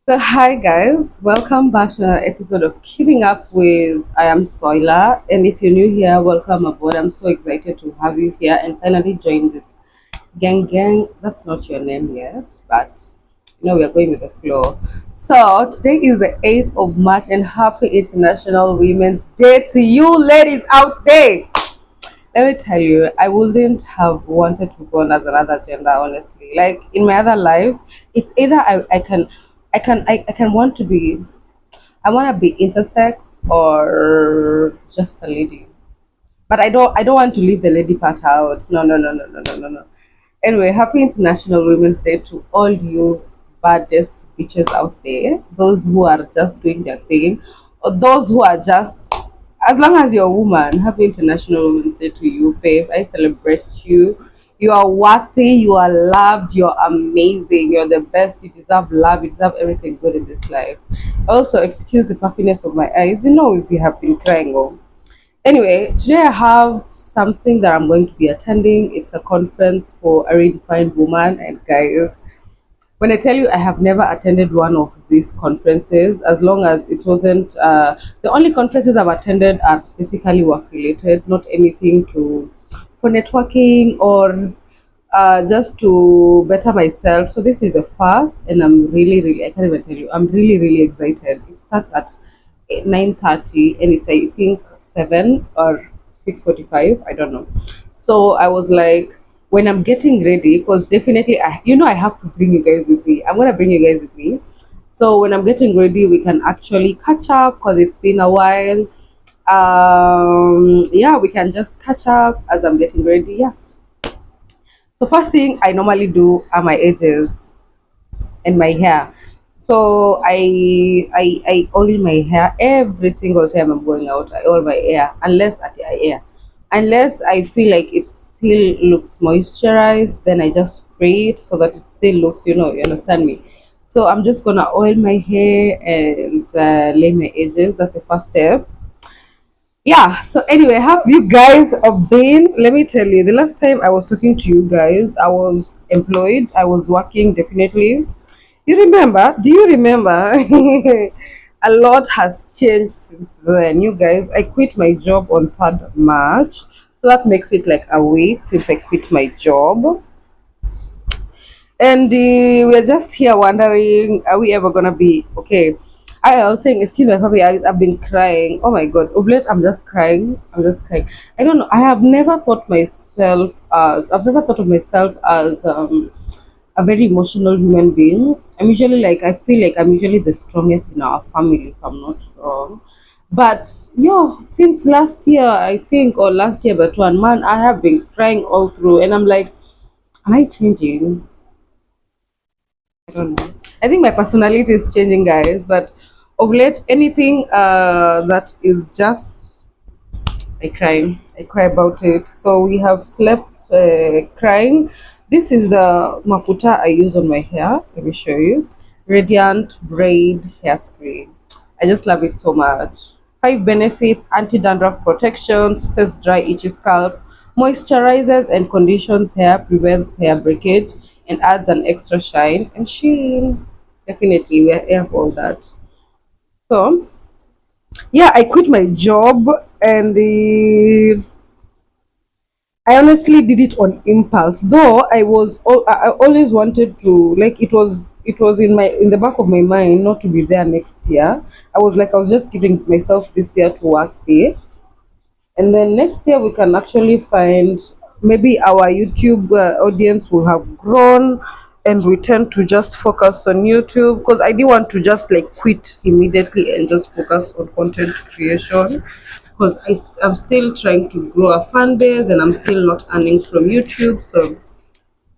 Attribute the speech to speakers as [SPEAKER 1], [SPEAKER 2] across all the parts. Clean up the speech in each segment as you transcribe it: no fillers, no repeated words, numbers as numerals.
[SPEAKER 1] So, hi guys, welcome back to another episode of Keeping Up with I am Soila. And if you're new here, welcome aboard. I'm so excited to have you here and finally join this gang. That's not your name yet, but we are going with the flow. So, today is the 8th of March, and happy International Women's Day to you, ladies out there. Let me tell you, I wouldn't have wanted to go on as another gender, honestly. Like in my other life, it's either I can want to be I want to be intersex or just a lady. But I don't want to leave the lady part out. No. Anyway, happy International Women's Day to all you baddest bitches out there. Those who are just doing their thing, or those who are just, as long as you're a woman, happy International Women's Day to you, babe. I celebrate you. You are worthy, you are loved, you're amazing, you're the best, you deserve love, you deserve everything good in this life. Also, excuse the puffiness of my eyes. We have been crying. Oh. Anyway, today I have something that I'm going to be attending. It's a conference for a redefined woman. And guys, when I tell you I have never attended one of these conferences, as long as it wasn't, the only conferences I've attended are basically work related, not anything to for networking or just to better myself. So this is the first, and I'm really, I can't even tell you, I'm really excited. It starts at 9:30, and it's I think 7 or 6:45. I don't know. So I was like, when I'm getting ready, because definitely I have to bring you guys with me. I'm gonna bring you guys with me. So when I'm getting ready, we can actually catch up because it's been a while. Yeah, we can just catch up as I'm getting ready. Yeah. So first thing I normally do are my edges and my hair. So I oil my hair every single time I'm going out. I oil my hair unless I feel like it still looks moisturized. Then I just spray it so that it still looks. You understand me. So I'm just gonna oil my hair and lay my edges. That's the first step. Yeah, so anyway, how have you guys been? Let me tell you, the last time I was talking to you guys, I was employed, I was working definitely. You remember? Do you remember? A lot has changed since then. You guys, I quit my job on 3rd March, so that makes it like a week since I quit my job. And we're just here wondering, are we ever gonna be okay? I was saying, excuse me, Papi, I've been crying. Oh my god, Oblet, I'm just crying. I'm just crying. I don't know. I've never thought of myself as a very emotional human being. I feel like I'm usually the strongest in our family, if I'm not wrong. But since last year, I think, or last year, but one man, I have been crying all through, and I'm like, am I changing? I don't know. I think my personality is changing, guys. But of late, anything that is just I cry about it. So we have slept crying. This is the mafuta I use on my hair. Let me show you. Radiant Braid Hairspray. I just love it so much. 5 benefits: anti-dandruff protection, soothes dry, itchy scalp, moisturizes and conditions hair, prevents hair breakage, and adds an extra shine and sheen. Definitely, we have all that. So, yeah, I quit my job and I honestly did it on impulse. Though I always wanted to, like, it was in the back of my mind not to be there next year. I was just giving myself this year to work there, and then next year we can actually find, maybe our YouTube audience will have grown and we tend to just focus on YouTube, because I didn't want to just like quit immediately and just focus on content creation, because I'm still trying to grow a fan base and I'm still not earning from YouTube. So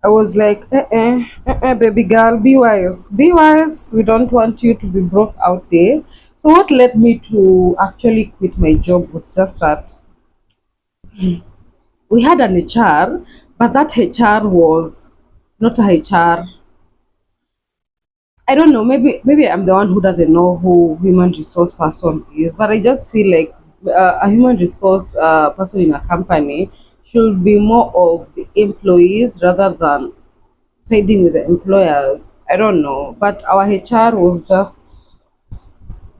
[SPEAKER 1] I was like, baby girl, be wise. We don't want you to be broke out there. So what led me to actually quit my job was just that we had an HR, but that HR was not a HR. I don't know. Maybe I'm the one who doesn't know who human resource person is, but I just feel like a human resource person in a company should be more of the employees rather than siding with the employers. I don't know, but our HR was just.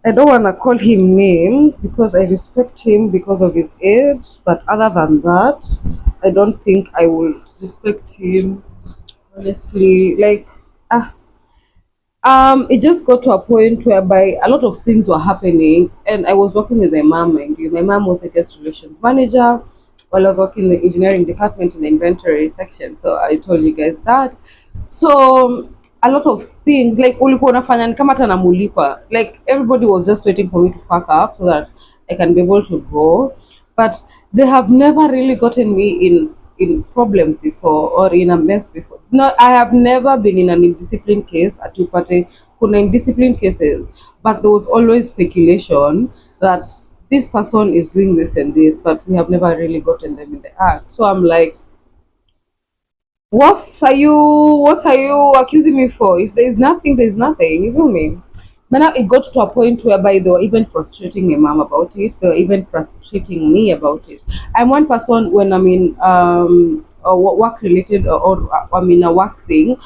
[SPEAKER 1] I don't want to call him names because I respect him because of his age, but other than that, I don't think I will respect him honestly. Like, ah, it just got to a point whereby a lot of things were happening, and I was working with my mom. Mind you, my mom was the guest relations manager while I was working in the engineering department in the inventory section. So I told you guys that. So a lot of things like ulikuwa unafanya ni kama hata namulikwa. Like everybody was just waiting for me to fuck up so that I can be able to go. But they have never really gotten me in problems before or in a mess before. No, I have never been in an indisciplined case at Upate. Kuna indisciplined cases, but there was always speculation that this person is doing this and this, but we have never really gotten them in the act. So I'm like, what are you accusing me for? If there is nothing, there is nothing. You feel me? But now it got to a point whereby they were even frustrating my mom about it. They were even frustrating me about it. I'm one person when I'm in a work related or I'm in a work thing.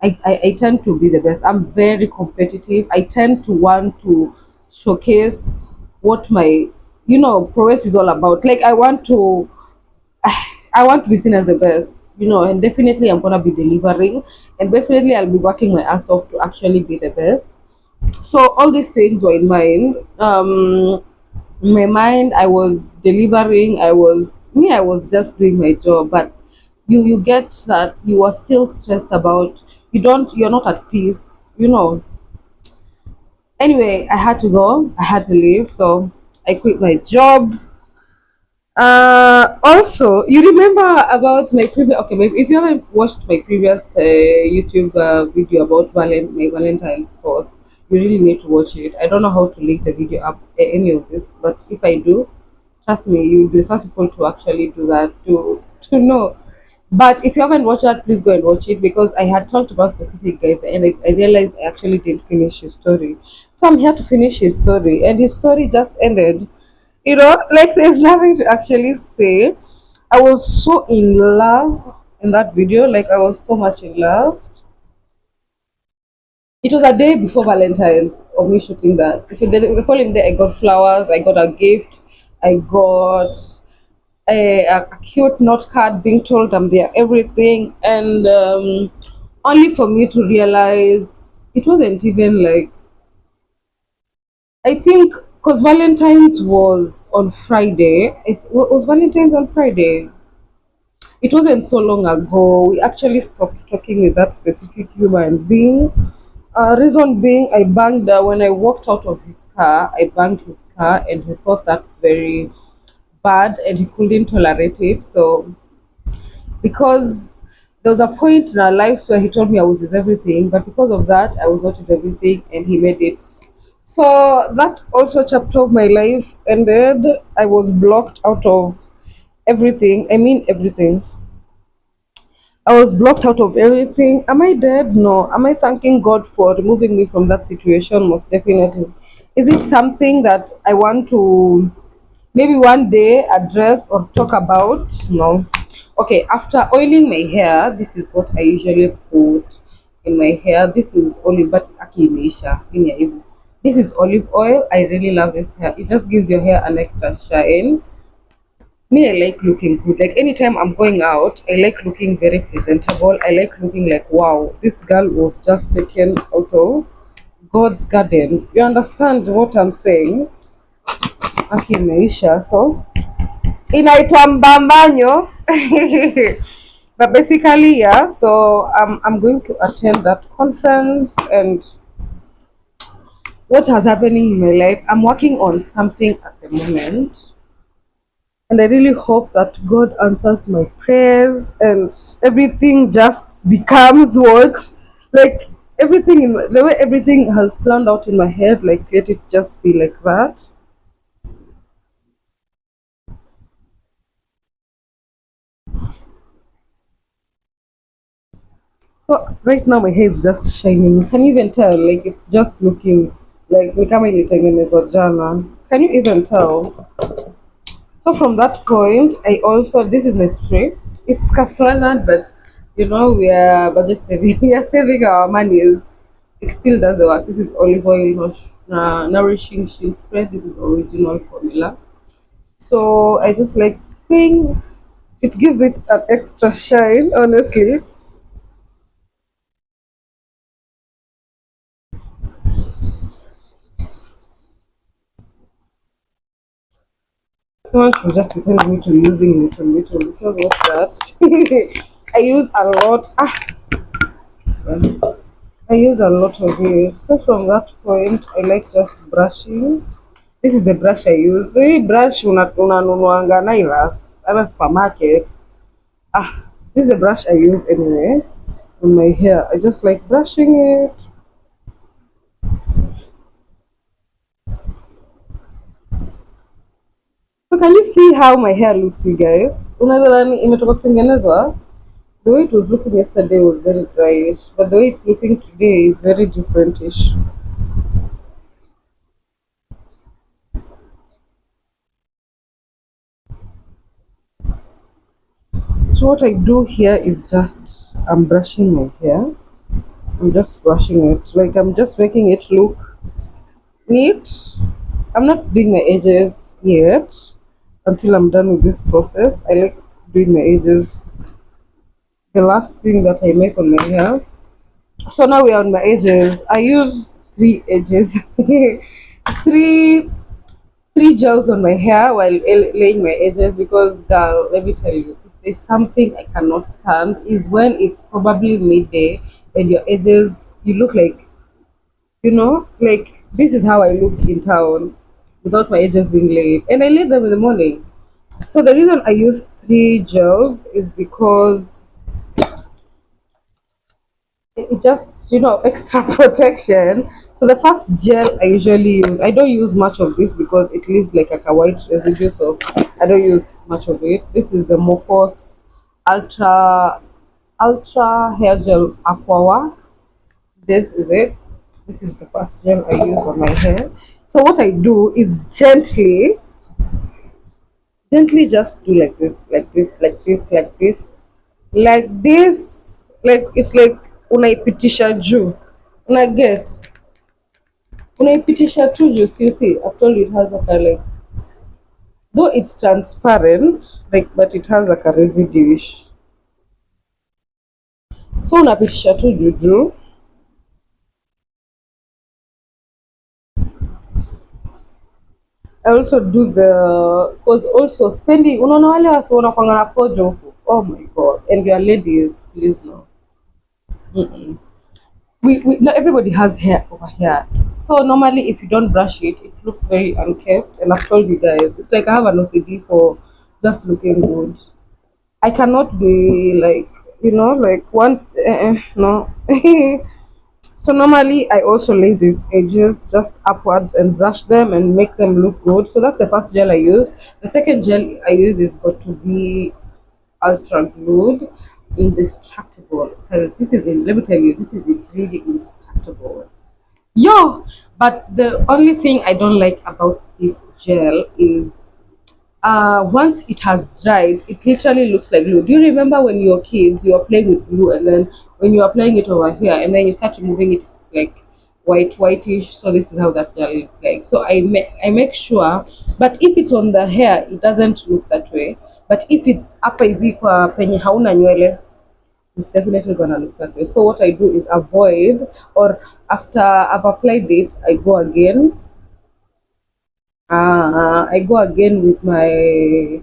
[SPEAKER 1] I tend to be the best. I'm very competitive. I tend to want to showcase what my prowess is all about. Like I want to be seen as the best, and definitely I'm gonna be delivering, and definitely I'll be working my ass off to actually be the best. So all these things were in mind. In my mind, I was delivering. I was just doing my job, but you get that you are still stressed about. You're not at peace. Anyway, I had to go. I had to leave, so I quit my job. Also, you remember about my previous? Okay, maybe if you haven't watched my previous YouTube video about my Valentine's thoughts, you really need to watch it. I don't know how to link the video up any of this, but if I do, trust me, you'll be the first people to actually do that to know. But if you haven't watched that, please go and watch it because I had talked about specific guy and I realized I actually didn't finish his story. So I'm here to finish his story, and his story just ended. Like there's nothing to actually say. I was so in love in that video. Like I was so much in love. It was a day before Valentine's of me shooting that. If the following day, I got flowers, I got a gift, I got a cute note card being told I'm there, everything. And only for me to realize it wasn't even like, I think, because Valentine's was on Friday. Was Valentine's on Friday. It wasn't so long ago. We actually stopped talking with that specific human being. Reason being, I banged when I walked out of his car. I banged his car, and he thought that's very bad, and he couldn't tolerate it. So, because there was a point in our lives where he told me I was his everything, but because of that, I was not his everything, and he made it. So that also chapter of my life ended. I was blocked out of everything. I mean everything. I was blocked out of everything. Am I dead? No. Am I thanking God for removing me from that situation? Most definitely. Is it something that I want to maybe one day address or talk about? No. Okay, after oiling my hair, this is what I usually put in my hair. This is olive, but aki imeisha. This is olive oil. I really love this hair. It just gives your hair an extra shine. Me, I like looking good. Like anytime I'm going out, I like looking very presentable. I like looking like, wow, this girl was just taken out of God's garden. You understand what I'm saying? Aki imeisha, so inaitwa mbambanyo. But basically, yeah, so I'm going to attend that conference, and what has happening in my life, I'm working on something at the moment, and I really hope that God answers my prayers and everything just becomes what, like everything the way everything has planned out in my head, like let it just be like that. So right now my hair is just shining. Can you even tell? Like it's just looking like ni kama ilitengenezwa jana. Can you even tell? So from that point, I also, this is my spray. It's Castellan, but We are budget saving. We are saving our monies. It still does the work. This is olive oil, nourishing shin spread. This is original formula. So I just like spring. It gives it an extra shine, honestly. Someone should just be telling me to using little because what's that? I use a lot. I use a lot of it. So from that point, I like just brushing. This is the brush I use. Hii brush unanunuanga Naivas ama supermarket. This is the brush I use anyway on my hair. I just like brushing it. So can you see how my hair looks, you guys? Unadhani imetoka kutengenezwa? The way it was looking yesterday was very dryish, but the way it's looking today is very differentish. So what I do here is just I'm brushing my hair. I'm just brushing it. Like I'm just making it look neat. I'm not doing my edges yet until I'm done with this process. I like doing my edges the last thing that I make on my hair. So now we are on my edges. I use three edges, three three gels on my hair while laying my edges because, girl, let me tell you, if there's something I cannot stand is when it's probably midday and your edges you look like like this is how I look in town without my edges being laid, and I lay them in the morning. So the reason I use three gels is because it just extra protection. So the first gel I usually use, I don't use much of this because it leaves like a white residue, so I don't use much of it. This is the Morphos ultra hair gel aqua wax. This is it. This is the first gel I use on my hair. So what I do is gently just do like this, like this, like this, like this, like this, like it's like unaipitisha juu, una get unaipitisha tu juu. You see, I've told you it has like a like, though it's transparent, like, but it has like a residue-ish. So unapitisha tu juu juu. I also do the cause also spending unaona wale wasi wanakwanga na pojo huku. Oh my god, and your ladies please no. We not everybody has hair over here. So normally if you don't brush it, it looks very unkempt. And I've told you guys, it's like I have an OCD for just looking good. I cannot be like, like one no. So normally I also lay these edges just upwards and brush them and make them look good. So that's the first gel I use. The second gel I use is got to be ultra glued indestructible style. This is in, let me tell you, this is really indestructible. Yo, but the only thing I don't like about this gel is once it has dried, it literally looks like glue. Do you remember when you were kids, you were playing with glue, and then when you are applying it over here, and then you start removing it, it's like whitish. So this is how that gel looks like. So I make sure, but if it's on the hair, it doesn't look that way. But if it's hapa hivi kwa penye hauna nywele, it's definitely gonna look that way. So what I do is avoid, or after I've applied it, I go again. I go again with my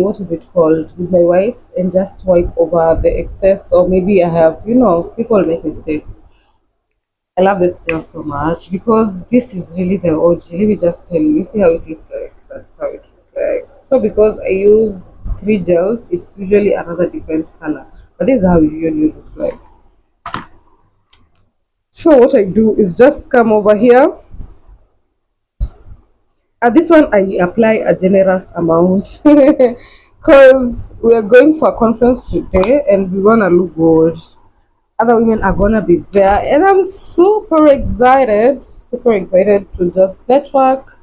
[SPEAKER 1] what is it called, with my wipes, and just wipe over the excess. Or maybe I have, people make mistakes. I love this gel so much because this is really the OG. Let me just tell you. You see how it looks like? That's how it looks like. So because I use three gels, it's usually another different color. But this is how it usually looks like. So what I do is just come over here. This one I apply a generous amount because we are going for a conference today and we wanna look good. Other women are gonna be there, and I'm super excited to just network.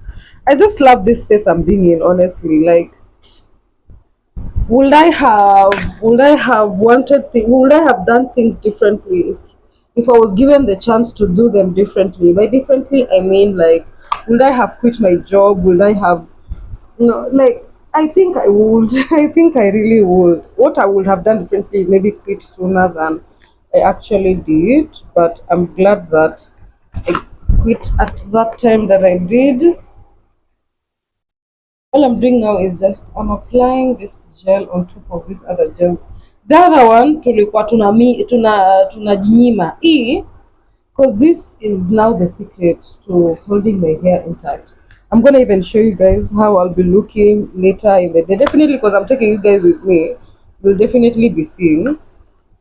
[SPEAKER 1] I just love this space I'm being in, honestly. Like would I have would I have done things differently if I was given the chance to do them differently? By differently I mean like, would I have quit my job? Would I have, no, like, I think I would. I think I really would. What I would have done differently is maybe quit sooner than I actually did. But I'm glad that I quit at that time that I did. All I'm doing now is just I'm applying this gel on top of this other gel. The other one tulikuwa tunajinyima hii, because this is now the secret to holding my hair intact. I'm gonna even show you guys how I'll be looking later in the day. Definitely, because I'm taking you guys with me. You'll definitely be seeing.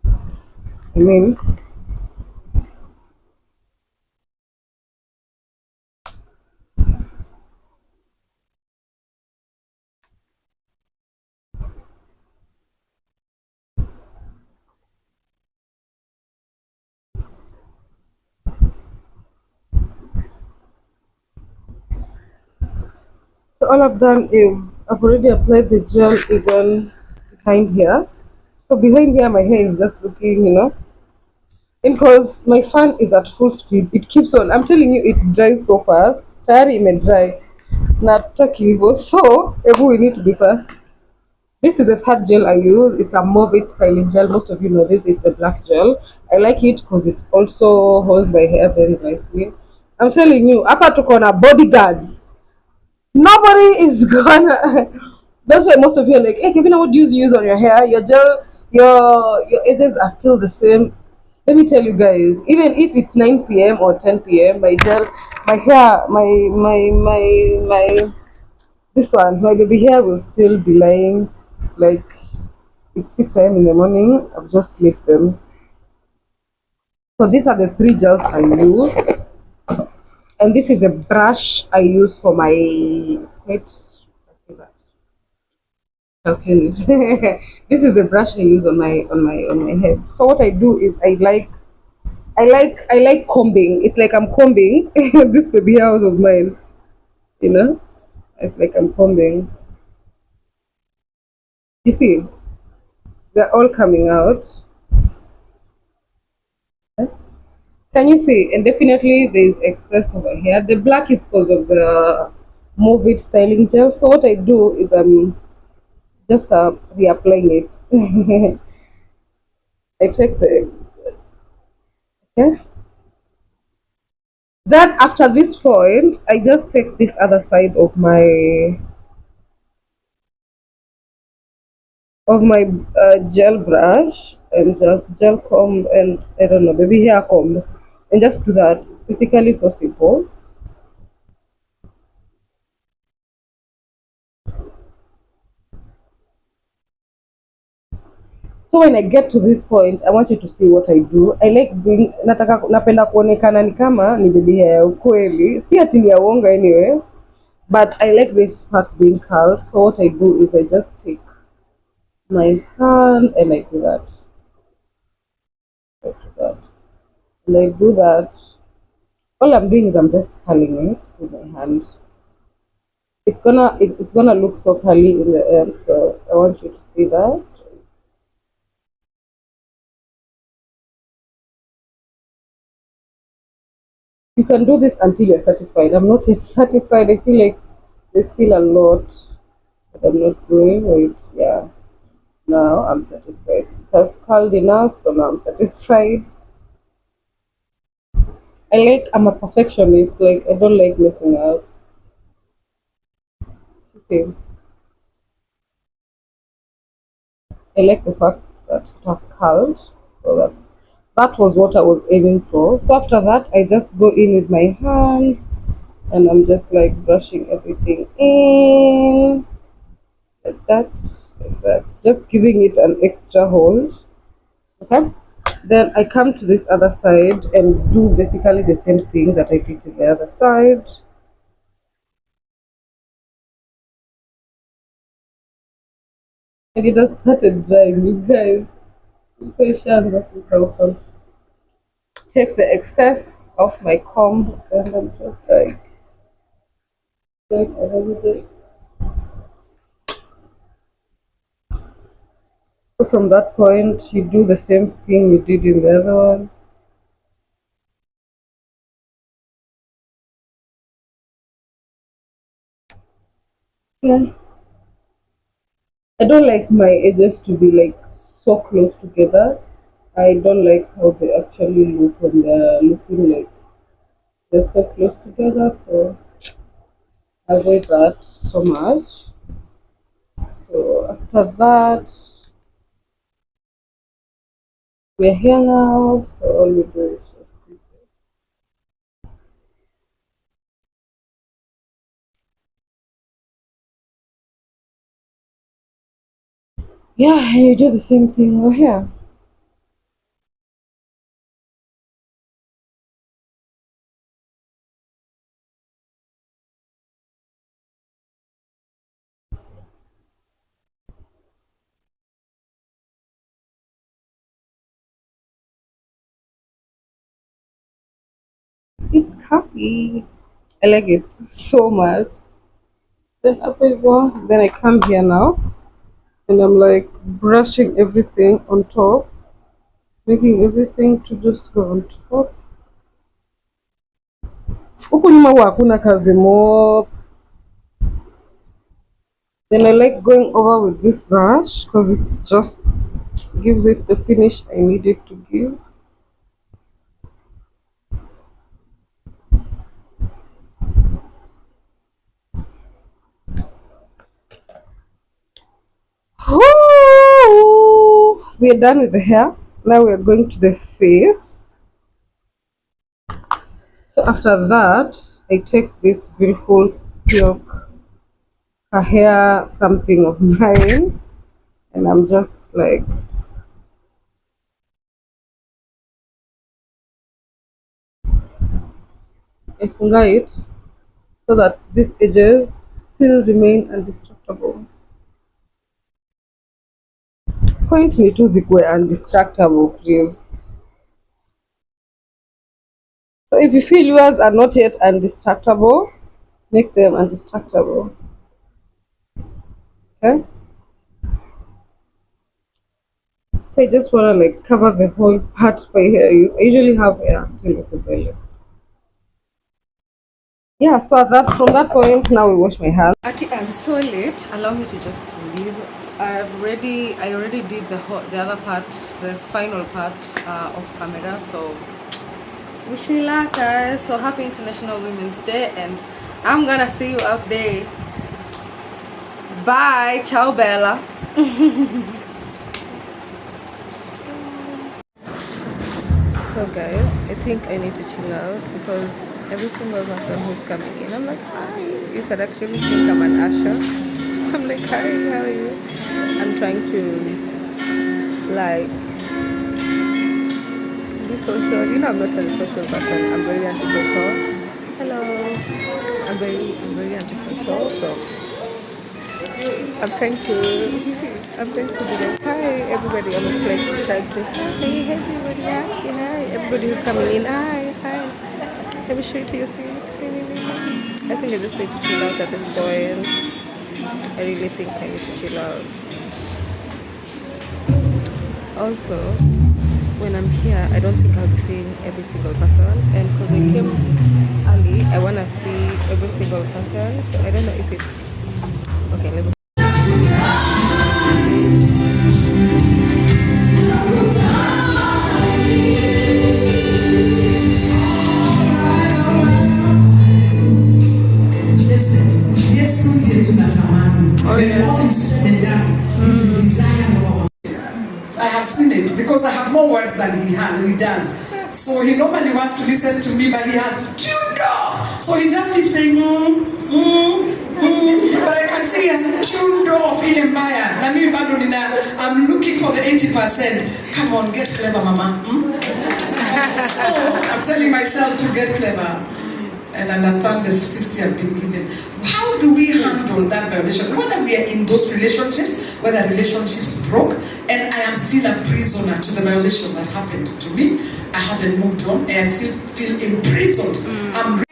[SPEAKER 1] I mean, so all I've done is I've already applied the gel even behind here. So behind here, my hair is just looking, and because my fan is at full speed, it keeps on. I'm telling you, it dries so fast. Tayari may dry. Not hivyo. So, we need to be fast. This is the third gel I use. It's a Movit styling gel. Most of you know this is the black gel. I like it because it also holds my hair very nicely. I'm telling you, hapa tuko na bodyguards. Nobody is gonna. That's why most of you are like, hey, Kevin, what do you use on your hair? Your gel, your edges are still the same. Let me tell you guys, even if it's 9 p.m. or 10 p.m., my gel, my hair, my this ones, my baby hair will still be lying like it's 6 a.m. in the morning. I've just lit them. So these are the three gels I use, and this is the brush I use for my. It's quite calculate. This is the brush I use on my head. So what I do is I like combing. It's like I'm combing this baby hairs of mine. You know, it's like I'm combing. You see, they're all coming out. Can you see? And definitely there is excess over here. The black is because of the Move It styling gel. So what I do is I'm just reapplying it. I check the, okay. Then after this point, I just take this other side of my gel brush and just gel comb and I don't know, maybe hair comb, and just do that. It's basically so simple. So when I get to this point, I want you to see what I do. I like doing, napenda kuonekana ni kama ni bibi ya ukweli, si ati ni ya uongo anyway, but I like this part being curled. So what I do is I just take my hand and I do that. I do that. And I do that. All I'm doing is I'm just curling it with my hand. It's gonna look so curly in the end, so I want you to see that. You can do this until you're satisfied. I'm not yet satisfied. I feel like there's still a lot that I'm not doing. Wait, yeah. Now I'm satisfied. It has curled enough, so now I'm satisfied. I'm a perfectionist. Like, I don't like messing up. See, I like the fact that it has curled. So that was what I was aiming for. So after that, I just go in with my hand and I'm just like brushing everything in like that, like that, just giving it an extra hold. Okay, then I come to this other side and do basically the same thing that I did to the other side. And it has started drying, you guys. Take the excess of my comb and I'm just like a little bit. So from that point, you do the same thing you did in the other one. Yeah. I don't like my edges to be like so close together. I don't like how they actually look when they're looking like they're so close together. So I avoid that so much. So after that, we're here now. So all we do is just yeah, and you do the same thing over here. It's happy. I like it so much. Then after then I come here now and I'm like brushing everything on top, making everything to just go on top. Huku nyuma huwa hakuna kazi mop. Then I like going over with this brush because it's just gives it the finish I need it to give. Oh, we are done with the hair. Now we are going to the face. So after that, I take this beautiful silk hair something of mine, and I'm just like I finger it so that these edges still remain undistractable. Point me to zikuwe undistractable, please. So if you feel yours are not yet undistractable, make them undistractable. Okay? So I just wanna like cover the whole part my hair is. I usually have hair till the belly. Yeah, so at that from that point now we wash my hands. Okay, I'm so late. Allow me to just leave. I already did the other part, the final part of camera. So wish me luck, guys. So happy International Women's Day, and I'm gonna see you out there. Bye, ciao, Bella. So guys, I think I need to chill out because every single person who's coming in, I'm like, hi. You could actually think I'm an usher. I'm like, hi, how are you? I'm trying to like be social. You know, I'm not a social person. I'm very antisocial. Hello. I'm very antisocial. So I'm trying to, you see, I'm trying to be like, hi, everybody. I'm just like trying to, hey, everybody, hi, everybody who's coming in, hi. Let me show you to your seat. I think I just need to chill out at this point. I really think I need to chill out. Also, when I'm here, I don't think I'll be seeing every single person. And because I came early, I want to see every single person. So I don't know if it's okay. Let me. Oh, yeah.
[SPEAKER 2] I have seen it because I have more words than he does. So he normally wants to listen to me, but he has tuned off. So he just keeps saying, But I can see he has tuned off in Maya. I'm looking for the 80%. Come on, get clever, mama. So I'm telling myself to get clever and understand the 60 I've been given. How do we handle that violation? Whether we are in those relationships, whether relationships broke, and I am still a prisoner to the violation that happened to me. I haven't moved on, and I still feel imprisoned. I'm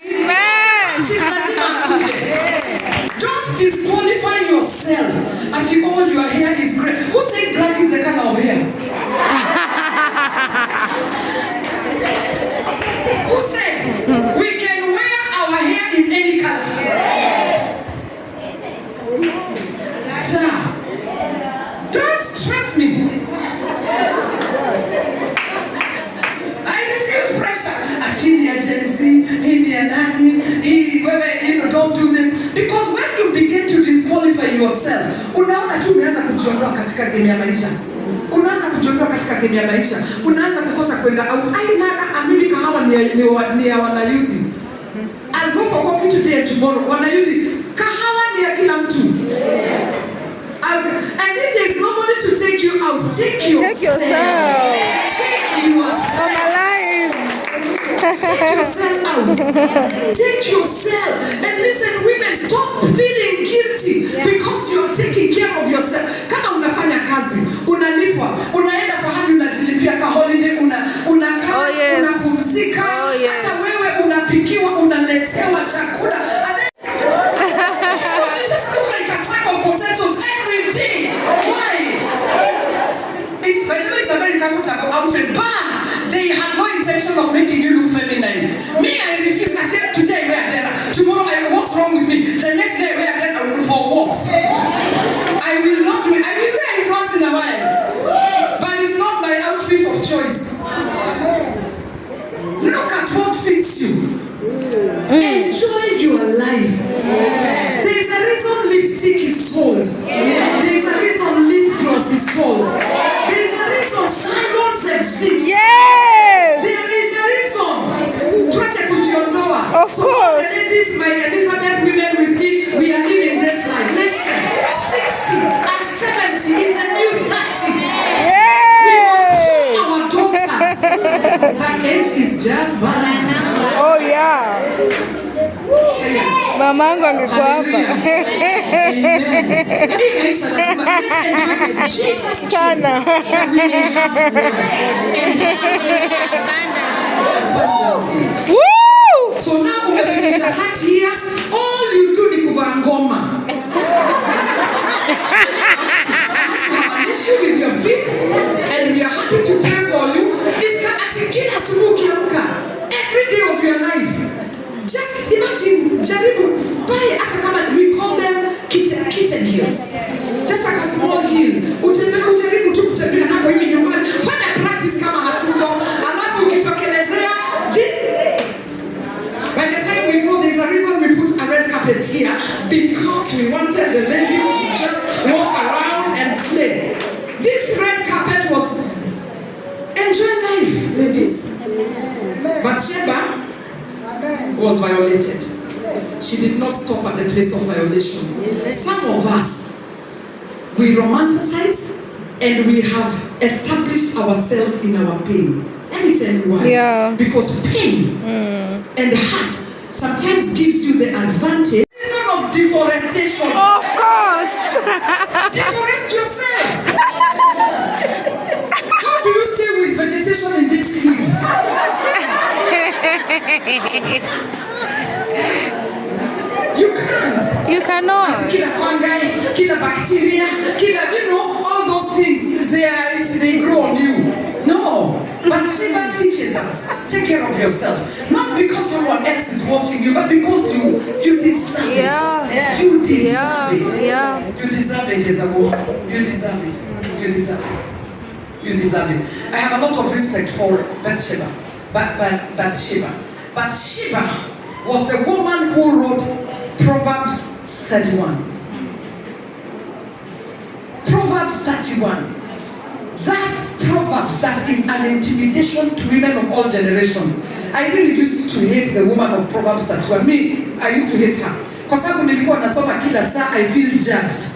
[SPEAKER 2] Don't disqualify yourself Ati all your hair is gray. Who said black is the color of hair? Who said we can wear our hair in any color? Don't stress me. I refuse pressure. Ati agency, nani, don't do this. Because when you begin to disqualify yourself, unaona tu umeanza kujiondoa katika game ya maisha. Unaanza kujiondoa katika game ya maisha. Unaanza kukosa kwenda out. Mimi kahawa ni ya wanayuthi. I'll go for coffee today and tomorrow. Wanayuthi, kahawa ni ya kila mtu. And if there's nobody to take you out, take yourself. Take yourself. Take yourself out. Take yourself. And listen, women, stop feeling guilty because you are taking care of yourself. Kama unafanya kazi, unalipwa, unaenda pahali unajilipia ka holiday, unakaa, unapumzika, hata wewe unapikiwa, unaletewa chakula. You just look like a sack of potatoes every day. Why? It's, by the way, it's a very comfortable outfit, but they have no intention of making you look feminine. Me, I refuse. Today I wear that. Tomorrow what's wrong with me? The next day I wear that. For what? I will not do it. I will wear it once in a while. But it's not my outfit of choice. Look at what fits you. Enjoy your life. There is a reason lipstick is sold. There is a reason lip gloss is sold. There is a reason salons exist.
[SPEAKER 3] Yes.
[SPEAKER 2] There is a reason. Tuache kujiondoa.
[SPEAKER 3] Of course.
[SPEAKER 2] The ladies, my Elizabeth women with me, we are living this life. Listen, 60 and 70 is a new 30.
[SPEAKER 3] Yes.
[SPEAKER 2] We must show our daughters that age is just fine.
[SPEAKER 3] Oh yeah. Mamangu angekuwa hapa. Sana. Woo!
[SPEAKER 2] So now umefikisha 30 years, all you do ni kuvaa ngoma. An issue with your feet and we are happy to pray for you. It can atikila ukiamka every day of your life. Just imagine, jaribu, buy hata kama we call them kitten heels. Just like a small heel. Ujaribu tu kutembea hapo hivi nyumbani. Fanya practice kama hatuko. Alafu ukitokelezea. By the time we go, there's a reason we put a red carpet here. Because we wanted the ladies to just walk around and slay. This red carpet was enjoy life, ladies. But Sheba was violated. She did not stop at the place of violation. Some of us, we romanticize and we have established ourselves in our pain. Let me tell you why.
[SPEAKER 3] Yeah.
[SPEAKER 2] Because pain and hurt sometimes gives you the advantage of deforestation.
[SPEAKER 3] Of course.
[SPEAKER 2] Deforest yourself. How do you stay with vegetation in these heat? You can't.
[SPEAKER 3] You cannot.
[SPEAKER 2] Kila fungi, kila bacteria, all those things, they grow on you. No. But Shiva teaches us, take care of yourself. Not because someone else is watching you, but because you deserve it.
[SPEAKER 3] Yeah.
[SPEAKER 2] You deserve it.
[SPEAKER 3] Yeah.
[SPEAKER 2] You deserve it as a woman. You deserve it. You deserve it. You deserve it. I have a lot of respect for Bathsheba. Bathsheba. Bathsheba was the woman who wrote Proverbs 31. Proverbs 31. That Proverbs, that is an intimidation to women of all generations. I really used to hate the woman of Proverbs 31. Me, I used to hate her. Kwa sababu nilikuwa nasoma kila saa, I feel judged.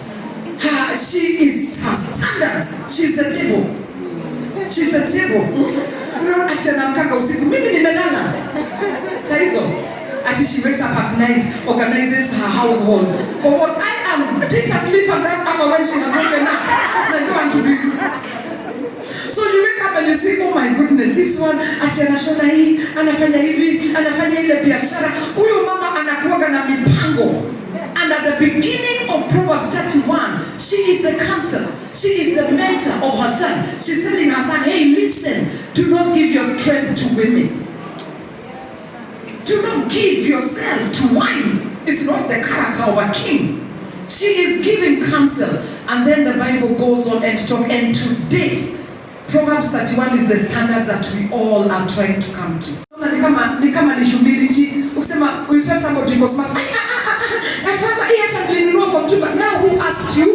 [SPEAKER 2] She is her standards. She's the table. She's the table. Ati anamkaka usiku. Mimi nimelala. Saa hizo. Ati she wakes up at night, organizes her household. For what I am deep asleep and that's how when she was woken up. And I go on to be. So you wake up and you say, oh my goodness, this one, ati anashona hii, anafanya hivi, anafanya ile biashara. Huyo mama anakuwaga na mipango. And at the beginning of Proverbs 31, she is the counselor. She is the mentor of her son. She's telling her son, hey, listen, do not give your strength to women. Do not give yourself to wine. It's not the character of a king. She is giving counsel. And then the Bible goes on and talk. And to date, Proverbs 31 is the standard that we all are trying to come to. Ni kama ni humility. Ukisema, you tell somebody you smart. Now who asked you?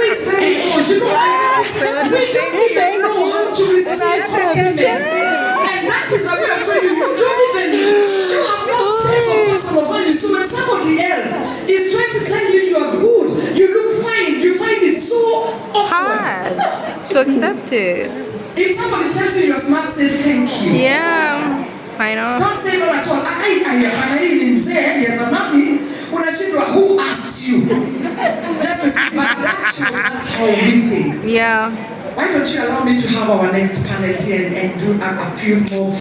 [SPEAKER 2] It's very old. You know, we don't even know how to receive compliments. And that is a way of saying you have no sense of personal value. So when somebody else is trying to tell you you are good, you look fine, you find it so awkward.
[SPEAKER 3] Hard to accept it.
[SPEAKER 2] If somebody tells you you're smart, say thank you.
[SPEAKER 3] Yeah, I know.
[SPEAKER 2] Don't say no at all. Yes, I'm not me. Who asked you? Just as but that shows that's how we think.
[SPEAKER 3] Yeah.
[SPEAKER 2] Why don't you allow me to have our next panel here and do a few more